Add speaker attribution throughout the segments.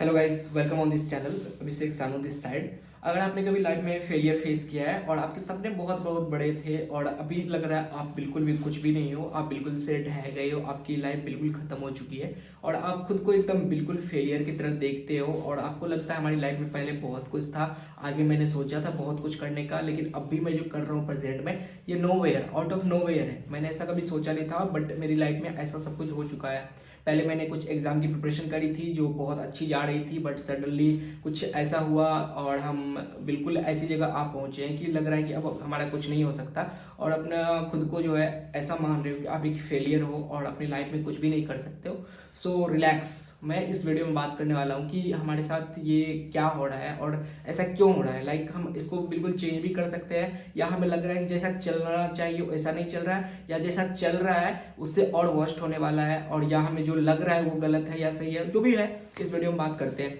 Speaker 1: Hello guys, welcome on this channel. Abhishek Sanu this side. अगर आपने कभी लाइफ में फेलियर फेस किया है और आपके सपने बहुत बहुत बड़े थे और अभी लग रहा है आप बिल्कुल भी कुछ भी नहीं हो, आप बिल्कुल से ढह गए हो, आपकी लाइफ बिल्कुल खत्म हो चुकी है और आप खुद को एकदम बिल्कुल फेलियर की तरह देखते हो और आपको लगता है हमारी लाइफ में पहले बहुत कुछ था, आगे मैंने सोचा था बहुत कुछ करने का, लेकिन अभी मैं जो कर रहा हूँ प्रेजेंट में ये nowhere, out of nowhere है। मैंने ऐसा कभी सोचा नहीं था, बट मेरी लाइफ में ऐसा सब कुछ हो चुका है। पहले मैंने कुछ एग्जाम की प्रिपरेशन करी थी जो बहुत अच्छी जा रही थी, बट सडनली कुछ ऐसा हुआ और हम बिल्कुल ऐसी जगह आ पहुंचे हैं कि लग रहा है कि अब हमारा कुछ नहीं हो सकता और अपना खुद को जो है ऐसा मान रहे हो कि आप एक फेलियर हो और अपनी लाइफ में कुछ भी नहीं कर सकते हो। So relax. मैं इस वीडियो में बात करने वाला हूँ कि हमारे साथ ये क्या हो रहा है और ऐसा क्यों हो रहा है। लाइक हम इसको बिल्कुल चेंज भी कर सकते हैं या हमें लग रहा है कि जैसा चलना चाहिए वैसा नहीं चल रहा है, या जैसा चल रहा है उससे और वर्स्ट होने वाला है, और या हमें जो लग रहा है वो गलत है या सही है, जो भी है इस वीडियो में बात करते हैं।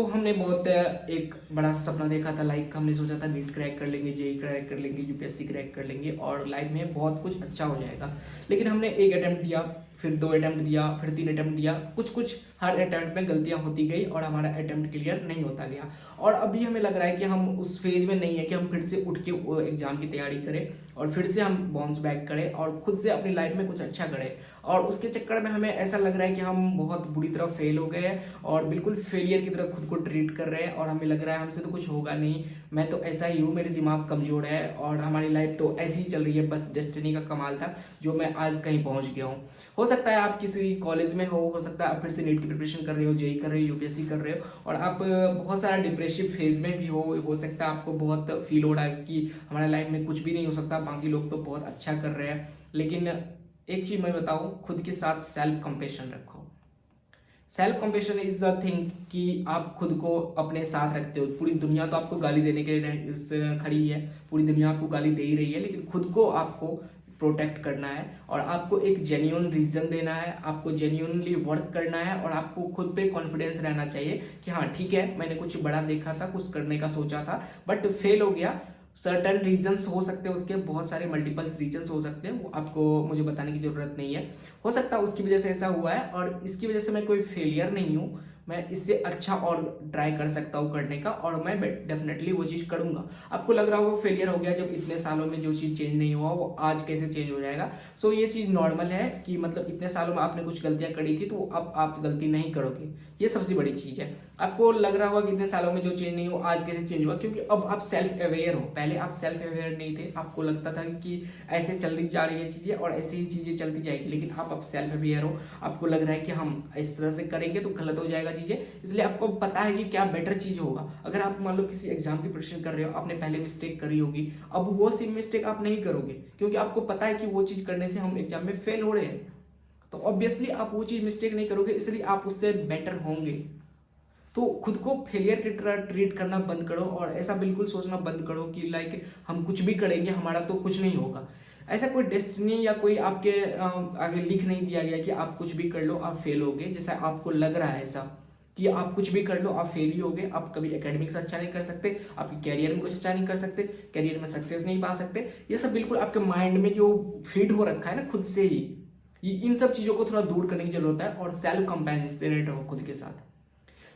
Speaker 1: हमने बहुत एक बड़ा सपना देखा था। लाइक हमने सोचा था नीट क्रैक कर लेंगे, जेई क्रैक कर लेंगे, यूपीएससी क्रैक कर लेंगे और लाइफ में बहुत कुछ अच्छा हो जाएगा। लेकिन हमने एक अटेम्प्ट दिया, फिर 2 अटेम्प्ट दिया, फिर 3 अटेम्प्ट दिया, कुछ कुछ हर अटेम्प्ट में गलतियां होती गई और हमारा अटेम्प्ट क्लियर नहीं होता गया। और अभी हमें लग रहा है कि हम उस फेज में नहीं है कि हम फिर से उठ के वो एग्जाम की तैयारी करें और फिर से हम बाउंस बैक करें और खुद से अपनी लाइफ में कुछ अच्छा करें। और उसके चक्कर में हमें ऐसा लग रहा है कि हम बहुत बुरी तरह फेल हो गए हैं और बिल्कुल फेलियर की तरह खुद को ट्रीट कर रहे हैं और हमें लग रहा है हमसे तो कुछ होगा नहीं, मैं तो ऐसा ही हूँ, मेरे दिमाग कमजोर है और हमारी लाइफ तो ऐसी ही चल रही है, बस डेस्टिनी का कमाल था जो मैं आज कहीं पहुंच गया हूँ। हो सकता है आप किसी कॉलेज में हो सकता है आप फिर से नीट की प्रिपरेशन कर रहे हो, जेई कर रहे हो, यूपीएससी कर रहे हो और आप बहुत सारा डिप्रेसिव फेज में भी हो सकता है आपको बहुत फील हो रहा है कि हमारे लाइफ में कुछ भी नहीं हो सकता, बाकी लोग तो बहुत अच्छा कर रहे हैं। लेकिन एक चीज मैं बताऊं, खुद के साथ सेल्फ कंपेशन रखो। Self compassion is the thing कि आप खुद को अपने साथ रखते हो। पूरी दुनिया तो आपको गाली देने के लिए खड़ी है, पूरी दुनिया आपको गाली दे ही रही है, लेकिन खुद को आपको प्रोटेक्ट करना है और आपको एक जेन्युइन रीजन देना है, आपको जेन्युइनली वर्क करना है और आपको खुद पे कॉन्फिडेंस रहना चाहिए कि हाँ ठीक है, मैंने कुछ बड़ा देखा था, कुछ करने का सोचा था बट फेल हो गया। सर्टन रीजंस हो सकते हैं, उसके बहुत सारे मल्टीपल्स रीजंस हो सकते हैं, वो आपको मुझे बताने की जरूरत नहीं है। हो सकता है उसकी वजह से ऐसा हुआ है और इसकी वजह से मैं कोई फेलियर नहीं हूँ, मैं इससे अच्छा और ट्राई कर सकता हूँ करने का और मैं डेफिनेटली वो चीज़ करूंगा। आपको लग रहा होगा फेलियर हो गया, जब इतने सालों में जो चीज़ चेंज नहीं हुआ वो आज कैसे चेंज हो जाएगा। ये चीज़ नॉर्मल है कि मतलब इतने सालों में आपने कुछ गलतियां करी थी तो अब आप गलती नहीं करोगे, ये सबसे बड़ी चीज़ है। आपको लग रहा होगा कि इतने सालों में जो चेंज नहीं हुआ आज कैसे चेंज हुआ, क्योंकि अब आप सेल्फ अवेयर हो। पहले आप सेल्फ अवेयर नहीं थे, आपको लगता था कि ऐसे चलती जा रही है चीज़ें और ऐसे ही चीज़ें चलती जाएगी, लेकिन आप अब सेल्फ अवेयर हो। आपको लग रहा है कि हम इस तरह से करेंगे तो गलत हो जाएगा चीज़ें, इसलिए आपको पता है कि क्या बेटर चीज होगा। अगर आप मान लो किसी एग्जाम की प्रिपरेशन कर रहे हो, आपने पहले मिस्टेक करी होगी, अब वो सेम मिस्टेक आप नहीं करोगे क्योंकि आपको पता है कि वो चीज करने से हम एग्जाम में फेल हो रहे हैं, तो ऑब्वियसली आप वो चीज मिस्टेक नहीं करोगे, इसलिए आप उससे बेटर होंगे। तो खुद को फेलियर की तरह ट्रीट करना बंद करो और ऐसा बिल्कुल सोचना बंद करो कि लाइक हम कुछ भी करेंगे हमारा तो कुछ नहीं होगा। ऐसा कोई डेस्टिनी या कोई आपके आगे लिख नहीं दिया गया कि आप कुछ भी कर लो आप फेल होगे। जैसा आपको लग रहा है ऐसा कि आप कुछ भी कर लो आप फेल ही होगे, आप कभी एकेडमिक्स अच्छा नहीं कर सकते, आपके कैरियर में कुछ अच्छा नहीं कर सकते, कैरियर में सक्सेस नहीं पा सकते, ये सब बिल्कुल आपके माइंड में जो फीड हो रखा है ना खुद से ही, इन सब चीजों को थोड़ा दूर करने की जरूरत है और सेल्फ कंपेशनेट हो खुद के साथ।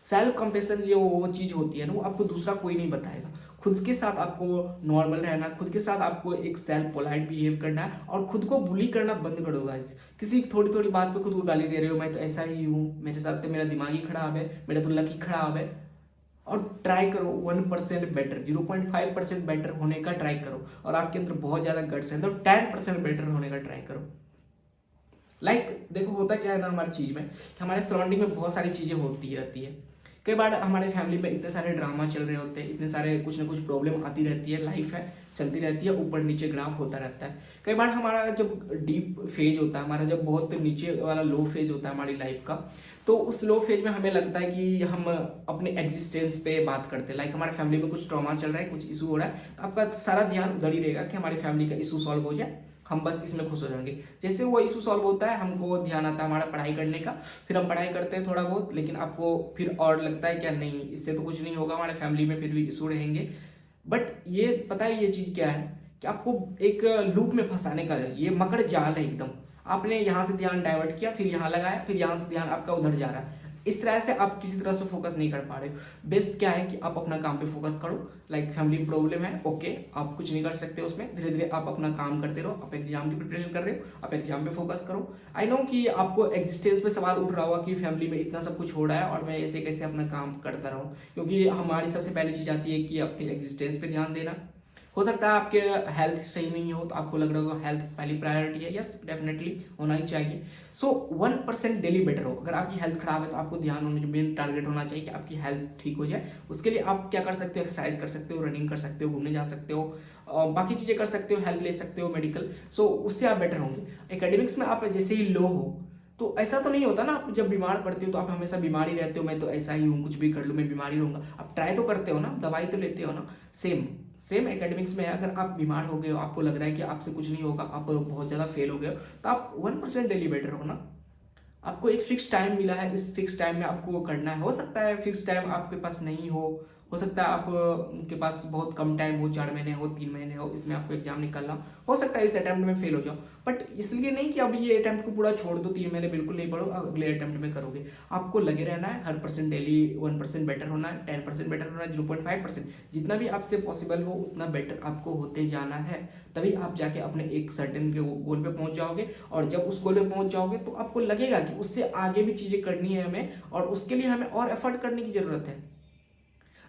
Speaker 1: सेल्फ कंपेशन जो वो चीज होती है ना, वो आपको दूसरा कोई नहीं बताएगा। खुद के साथ आपको नॉर्मल रहना, खुद के साथ आपको एक सेल्फ पोलाइट बिहेव करना है और खुद को बुली करना बंद कर दो गाइस। किसी थोड़ी थोड़ी बात पे खुद को गाली दे रहे हो, मैं तो ऐसा ही हूँ, मेरे साथ तो मेरा दिमाग ही खराब है, मेरा तो लक ही खराब है। और ट्राई करो 1% बेटर, 0.5% बेटर होने का ट्राई करो और आपके अंदर बहुत ज्यादा गट्स है तो 10% बेटर होने का ट्राई करो। देखो होता क्या है ना हमारी चीज में, हमारे सराउंडिंग में बहुत सारी चीजें होती रहती है। कई बार हमारे फैमिली में इतने सारे ड्रामा चल रहे होते हैं, इतने सारे कुछ ना कुछ प्रॉब्लम आती रहती है, लाइफ है चलती रहती है, ऊपर नीचे ग्राफ होता रहता है। कई बार हमारा जब डीप फेज होता है, हमारा जब बहुत नीचे वाला लो फेज होता है हमारी लाइफ का, तो उस लो फेज में हमें लगता है कि हम अपने एग्जिस्टेंस पे बात करते हैं। हमारे फैमिली में कुछ ट्रॉमा चल रहा है, कुछ इशू हो रहा है, तो आपका सारा ध्यान उधर ही रहेगा कि हमारी फैमिली का इशू सॉल्व हो जाए, हम बस इसमें खुश हो जाएंगे। जैसे वो इशू सॉल्व होता है हमको ध्यान आता है हमारा पढ़ाई करने का, फिर हम पढ़ाई करते हैं थोड़ा बहुत, लेकिन आपको फिर और लगता है क्या नहीं इससे तो कुछ नहीं होगा, हमारे फैमिली में फिर भी इशू रहेंगे। बट ये पता है ये चीज क्या है कि आपको एक लूप में फंसाने का, ये मकड़ जाल है एकदम। आपने यहाँ से ध्यान डाइवर्ट किया, फिर यहाँ लगाया, फिर यहाँ से ध्यान आपका उधर जा रहा है। इस तरह से आप किसी तरह से फोकस नहीं कर पा रहे हो। बेस्ट क्या है कि आप अपना काम पे फोकस करो। लाइक फैमिली प्रॉब्लम है, ओके, आप कुछ नहीं कर सकते उसमें, धीरे धीरे आप अपना काम करते रहो। आप एग्जाम की प्रिपरेशन कर रहे हो, आप एग्जाम पे फोकस करो। आई नो कि आपको एग्जिस्टेंस पे सवाल उठ रहा होगा कि फैमिली में इतना सब कुछ हो रहा है और मैं ऐसे कैसे अपना काम करता रहूं, क्योंकि हमारी सबसे पहली चीज आती है कि अपनी एग्जिस्टेंस पे ध्यान देना। हो सकता है आपके हेल्थ सही नहीं हो तो आपको लग रहा होगा हेल्थ पहली प्रायोरिटी है। यस, डेफिनेटली होना ही चाहिए। सो 1% डेली बेटर हो। अगर आपकी हेल्थ खराब है तो आपको ध्यान होने का मेन टारगेट होना चाहिए कि आपकी हेल्थ ठीक हो जाए। उसके लिए आप क्या कर सकते हो, एक्सरसाइज कर सकते हो, रनिंग कर सकते हो, घूमने जा सकते हो, बाकी चीजें कर सकते हो, हेल्प ले सकते हो मेडिकल। सो उससे आप बेटर होंगे। एकेडमिक्स में आप जैसे ही लो हो तो ऐसा तो नहीं होता ना, आप जब बीमार पड़ते हो तो आप हमेशा बीमार ही रहते हो, मैं तो ऐसा ही हूँ, कुछ भी कर लूँ मैं बीमार ही रहूंगा। आप ट्राई तो करते हो ना, दवाई तो लेते हो ना। सेम सेम एकेडमिक्स में है। अगर आप बीमार हो गए हो, आपको लग रहा है कि आपसे कुछ नहीं होगा, आप बहुत ज्यादा फेल हो गए हो, तो आप 1% डेली बेटर हो ना। आपको एक फिक्स टाइम मिला है, इस फिक्स टाइम में आपको वो करना है। हो सकता है फिक्स टाइम आपके पास नहीं हो सकता है आप के पास बहुत कम टाइम हो, 4 महीने हो, 3 महीने हो, इसमें आपको एग्जाम निकालना हो सकता है इस अटेम्प्ट में फेल हो जाओ। बट इसलिए नहीं कि अब ये अटेम्प्ट को पूरा छोड़ दो, 3 महीने बिल्कुल नहीं पढ़ो, अगले अटेम्प्ट में करोगे। आपको लगे रहना है, हर परसेंट डेली 1% बेटर होना है, 10% बेटर होना है, 0.5%, जितना भी आपसे पॉसिबल हो उतना बेटर आपको होते जाना है। तभी आप जाके अपने एक सर्टेन गोल पे पहुंच जाओगे। और जब उस गोल पे पहुंच जाओगे तो आपको लगेगा कि उससे आगे भी चीजें करनी है हमें, और उसके लिए हमें और एफर्ट करने की जरूरत है।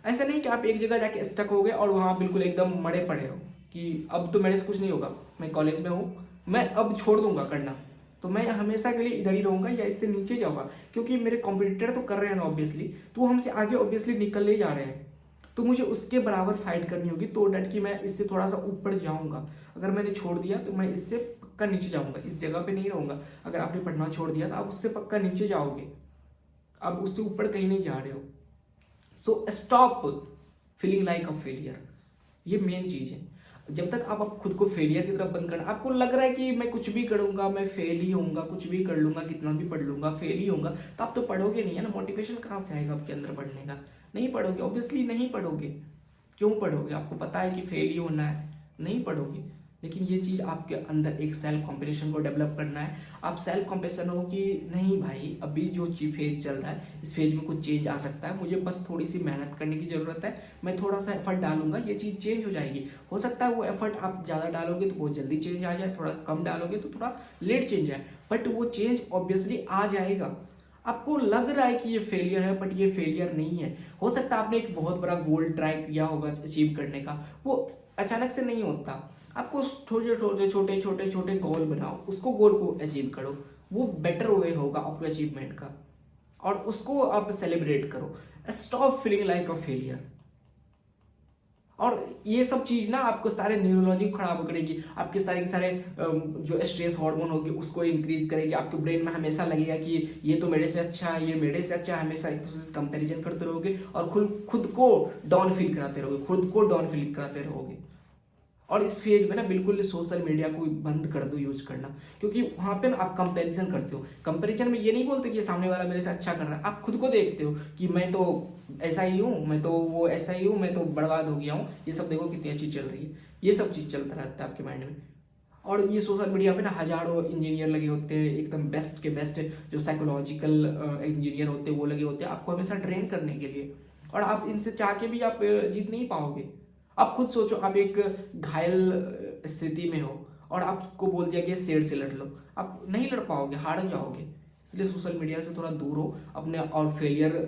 Speaker 1: ऐसा नहीं कि आप एक जगह जाके स्टक हो गए और वहां बिल्कुल एकदम मरे पड़े हो कि अब तो मेरे से कुछ नहीं होगा, मैं कॉलेज में हूं, मैं अब छोड़ दूंगा करना, तो मैं हमेशा के लिए इधर ही रहूंगा या इससे नीचे जाऊंगा, क्योंकि मेरे कॉम्पिटिटर तो कर रहे हैं ना ऑब्वियसली, तो वो हमसे आगे ऑब्वियसली निकल ही जा रहे हैं, तो मुझे उसके बराबर फाइट करनी होगी, तो डट कि मैं इससे थोड़ा सा ऊपर जाऊंगा। अगर मैंने छोड़ दिया तो मैं इससे पक्का नीचे जाऊंगा, इस जगह पे नहीं रहूंगा। अगर आपने पढ़ना छोड़ दिया तो आप उससे पक्का नीचे जाओगे, आप उससे ऊपर कहीं नहीं जा रहे हो। So stop feeling like a failure, ये मेन चीज है। जब तक आप खुद को फेलियर की तरफ बंद करना, आपको लग रहा है कि मैं कुछ भी करूंगा मैं फेल ही होऊंगा, कुछ भी कर लूंगा, कितना भी पढ़ लूंगा फेल ही होऊंगा, तो आप तो पढ़ोगे नहीं है ना। मोटिवेशन कहाँ से आएगा आपके अंदर पढ़ने का? नहीं पढ़ोगे, ऑब्वियसली नहीं पढ़ोगे। क्यों पढ़ोगे? आपको पता है कि फेल ही होना है, नहीं पढ़ोगे। लेकिन ये चीज आपके अंदर एक सेल्फ कॉम्पिटिशन को डेवलप करना है। आप सेल्फ कॉम्पिटिशन हो कि नहीं भाई, अभी जो फेज चल रहा है इस फेज में कुछ चेंज आ सकता है, मुझे बस थोड़ी सी मेहनत करने की जरूरत है, मैं थोड़ा सा एफर्ट डालूंगा, ये चीज चेंज हो जाएगी। हो सकता है वो एफर्ट आप ज्यादा डालोगे तो बहुत जल्दी चेंज आ जाए, थोड़ा कम डालोगे तो थोड़ा लेट चेंज आए, बट वो चेंज ऑब्वियसली आ जाएगा। आपको लग रहा है कि ये फेलियर है, बट ये फेलियर नहीं है। हो सकता है आपने एक बहुत बड़ा गोल ट्राई किया होगा अचीव करने का, वो अचानक से नहीं होता। आपको छोटे छोटे छोटे छोटे छोटे गोल बनाओ, उसको गोल को अचीव करो, वो बेटर वे होगा आपके अचीवमेंट का, और उसको आप सेलिब्रेट करो। Stop feeling like a failure. और ये सब चीज ना आपको सारे न्यूरोलॉजी खराब करेगी, आपके सारे के सारे जो स्ट्रेस हार्मोन होगी उसको इंक्रीज करेगी। आपके ब्रेन में हमेशा लगेगा कि ये तो मेरे से अच्छा है, ये मेरे से अच्छा है, हमेशा एक दूसरे से कंपैरिजन करते रहोगे और खुद को डाउन फील कराते रहोगे, खुद को डाउन फील कराते रहोगे। और इस फेज में ना बिल्कुल सोशल मीडिया को बंद कर दो यूज करना, क्योंकि वहां पे ना आप कंपैरिजन करते हो। कंपैरिजन में ये नहीं बोलते कि सामने वाला मेरे से अच्छा कर रहा है, आप खुद को देखते हो कि मैं तो ऐसा ही हूँ, मैं तो वो ऐसा ही हूँ, मैं तो बर्बाद हो गया हूँ, ये सब देखो कितनी अच्छी चल रही है, ये सब चीज चलता रहता है आपके माइंड में। और ये सोशल मीडिया पे ना हजारों इंजीनियर लगे होते हैं, एकदम बेस्ट के बेस्ट जो साइकोलॉजिकल इंजीनियर होते हैं वो लगे होते हैं आपको हमेशा ट्रेन करने के लिए, और आप इनसे चाह के भी आप जीत नहीं पाओगे। आप खुद सोचो, आप एक घायल स्थिति में हो और आपको बोल दिया कि शेर से लड़ लो, आप नहीं लड़ पाओगे, हार जाओगे। इसलिए सोशल मीडिया से थोड़ा दूर हो अपने, और फेलियर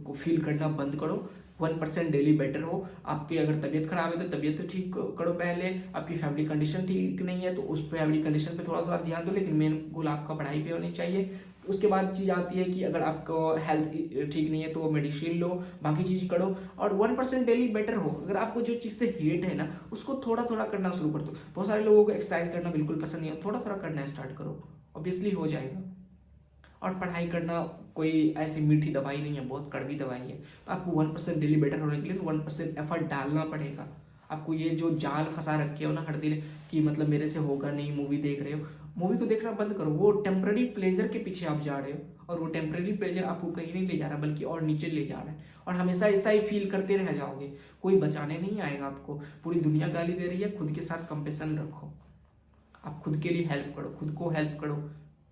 Speaker 1: को फील करना बंद करो। 1% डेली बेटर हो। आपकी अगर तबीयत खराब है तो तबीयत तो ठीक करो पहले, आपकी फैमिली कंडीशन ठीक नहीं है तो उस फैमिली कंडीशन पे थोड़ा सा ध्यान दो, लेकिन मेन गोल आपका पढ़ाई पे होनी चाहिए। उसके बाद चीज आती है कि अगर आपको हेल्थ ठीक नहीं है तो मेडिसिन लो, बाकी चीज करो, और 1% डेली बेटर हो। अगर आपको जो चीज से हेट है ना उसको थोड़ा थोड़ा करना शुरू कर दो। बहुत सारे लोगों को एक्सरसाइज करना बिल्कुल पसंद नहीं है, थोड़ा थोड़ा करना स्टार्ट करो, ऑब्वियसली हो जाएगा। और पढ़ाई करना कोई ऐसी मीठी दवाई नहीं है, बहुत कड़वी दवाई है। तो आपको 1% डेली बेटर होने के लिए 1% एफर्ट डालना पड़ेगा। आपको ये जो जाल फंसा रखे हो ना हर दिन कि मतलब मेरे से होगा नहीं, मूवी देख रहे हो, मूवी को देखना बंद करो। वो टेम्पररी प्लेजर के पीछे आप जा रहे हो, और वो टेम्पररी प्लेजर आपको कहीं नहीं ले जा रहा बल्कि और नीचे ले जा रहा है, और हमेशा ऐसा ही फील करते रह जाओगे। कोई बचाने नहीं आएगा आपको, पूरी दुनिया गाली दे रही है। खुद के साथ कंपेशन रखो, आप खुद के लिए हेल्प करो, खुद को हेल्प करो,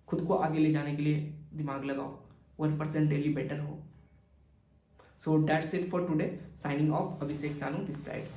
Speaker 1: खुद को आगे ले जाने के लिए दिमाग लगाओ। 1% डेली बेटर हो। So that's it for today. Signing off, Abhishek Sanu this side.